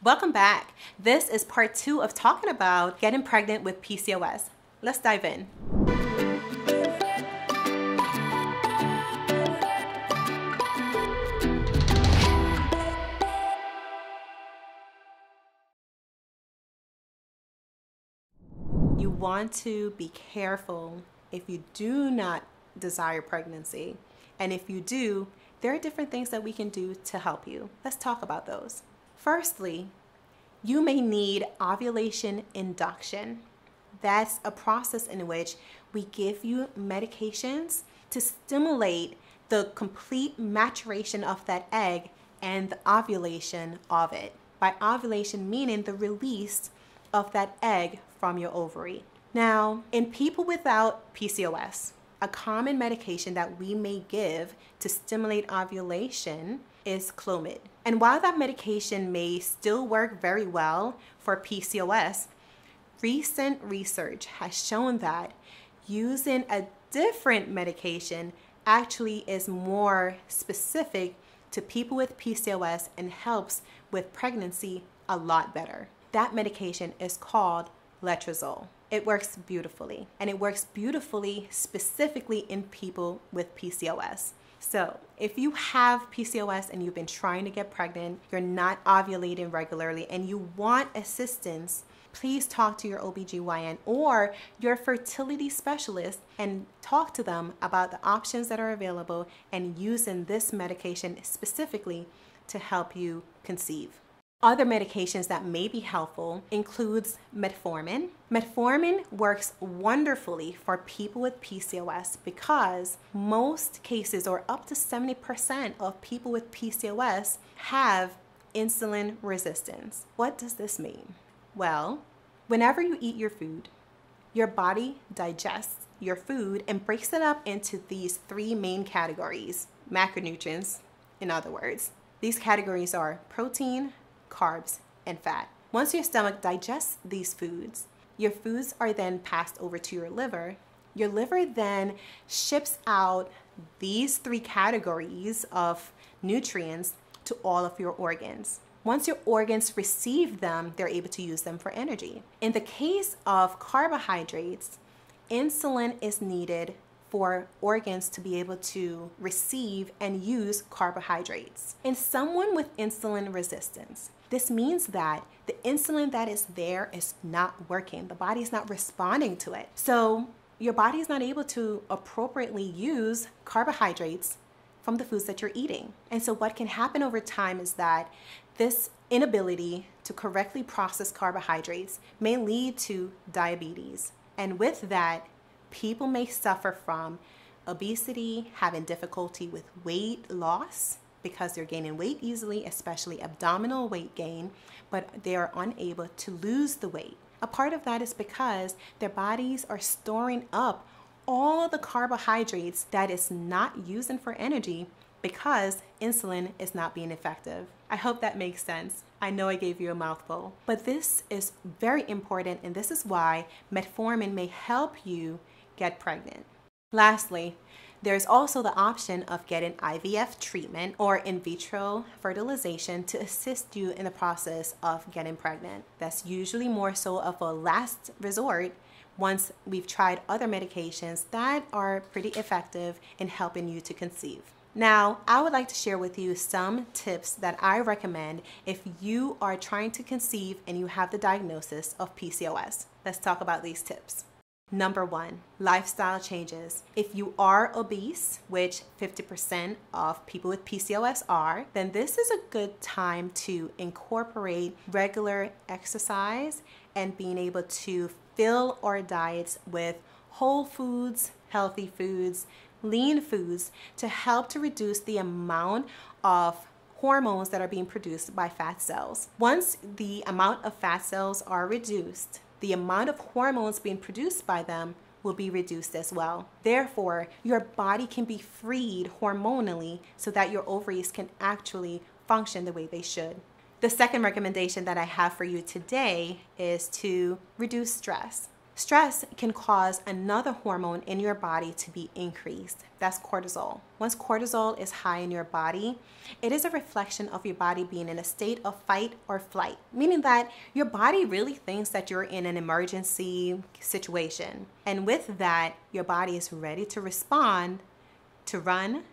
Welcome back. This is part 2 of talking about getting pregnant with PCOS. Let's dive in. You want to be careful if you do not desire pregnancy. And if you do, there are different things that we can do to help you. Let's talk about those. Firstly, you may need ovulation induction. That's a process in which we give you medications to stimulate the complete maturation of that egg and the ovulation of it. By ovulation, meaning the release of that egg from your ovary. Now, in people without PCOS, a common medication that we may give to stimulate ovulation is Clomid. And while that medication may still work very well for PCOS, recent research has shown that using a different medication actually is more specific to people with PCOS and helps with pregnancy a lot better. That medication is called letrozole. It works beautifully, and it works beautifully specifically in people with PCOS. So if you have PCOS and you've been trying to get pregnant, you're not ovulating regularly, and you want assistance, please talk to your OBGYN or your fertility specialist and talk to them about the options that are available and using this medication specifically to help you conceive. Other medications that may be helpful includes metformin. Metformin works wonderfully for people with PCOS because most cases, or up to 70% of people with PCOS, have insulin resistance. What does this mean? Well, whenever you eat your food, your body digests your food and breaks it up into these 3 main categories, macronutrients, in other words. These categories are protein, carbs, and fat. Once your stomach digests these foods, your foods are then passed over to your liver. Your liver then ships out these 3 categories of nutrients to all of your organs. Once your organs receive them, they're able to use them for energy. In the case of carbohydrates, insulin is needed for organs to be able to receive and use carbohydrates. In someone with insulin resistance, this means that the insulin that is there is not working. The body is not responding to it. So your body is not able to appropriately use carbohydrates from the foods that you're eating. And so what can happen over time is that this inability to correctly process carbohydrates may lead to diabetes. And with that, people may suffer from obesity, having difficulty with weight loss because they're gaining weight easily, especially abdominal weight gain, but they are unable to lose the weight. A part of that is because their bodies are storing up all the carbohydrates that is not using for energy because insulin is not being effective. I hope that makes sense. I know I gave you a mouthful, but this is very important, and this is why metformin may help you get pregnant. Lastly, there's also the option of getting IVF treatment or in vitro fertilization to assist you in the process of getting pregnant. That's usually more so of a last resort once we've tried other medications that are pretty effective in helping you to conceive. Now, I would like to share with you some tips that I recommend if you are trying to conceive and you have the diagnosis of PCOS. Let's talk about these tips. Number 1, lifestyle changes. If you are obese, which 50% of people with PCOS are, then this is a good time to incorporate regular exercise and being able to fill our diets with whole foods, healthy foods, lean foods to help to reduce the amount of hormones that are being produced by fat cells. Once the amount of fat cells are reduced, the amount of hormones being produced by them will be reduced as well. Therefore, your body can be freed hormonally so that your ovaries can actually function the way they should. The second recommendation that I have for you today is to reduce stress. Stress can cause another hormone in your body to be increased. That's cortisol. Once cortisol is high in your body, it is a reflection of your body being in a state of fight or flight, meaning that your body really thinks that you're in an emergency situation. And with that, your body is ready to respond, to run,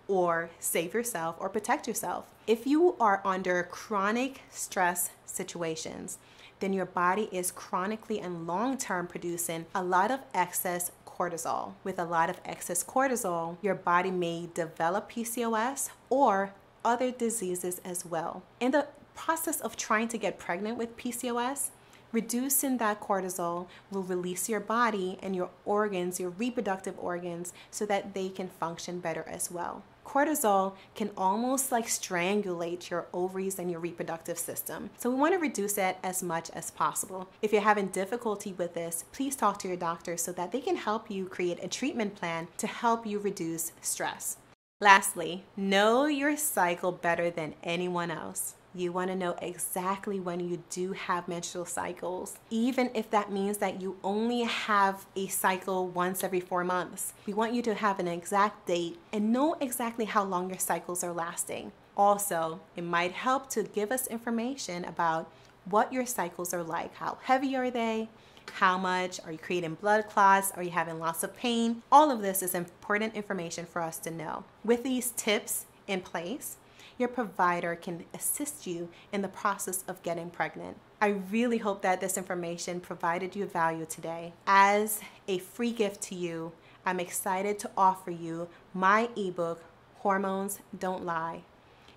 or save yourself or protect yourself. If you are under chronic stress situations, then your body is chronically and long-term producing a lot of excess cortisol. With a lot of excess cortisol, your body may develop PCOS or other diseases as well. In the process of trying to get pregnant with PCOS, reducing that cortisol will release your body and your organs, your reproductive organs, so that they can function better as well. Cortisol can almost like strangulate your ovaries and your reproductive system. So we want to reduce it as much as possible. If you're having difficulty with this, please talk to your doctor so that they can help you create a treatment plan to help you reduce stress. Lastly, know your cycle better than anyone else. You want to know exactly when you do have menstrual cycles, even if that means that you only have a cycle once every 4 months. We want you to have an exact date and know exactly how long your cycles are lasting. Also, it might help to give us information about what your cycles are like. How heavy are they? How much? Are you creating blood clots? Are you having lots of pain? All of this is important information for us to know. With these tips in place, your provider can assist you in the process of getting pregnant. I really hope that this information provided you value today. As a free gift to you, I'm excited to offer you my ebook, Hormones Don't Lie.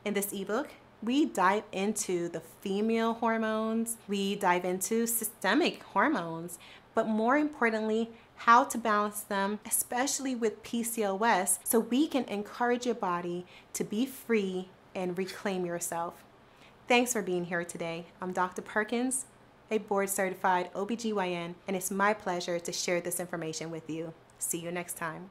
In this ebook, we dive into the female hormones, we dive into systemic hormones, but more importantly, how to balance them, especially with PCOS, so we can encourage your body to be free and reclaim yourself. Thanks for being here today. I'm Dr. Perkins, a board-certified OBGYN, and it's my pleasure to share this information with you. See you next time.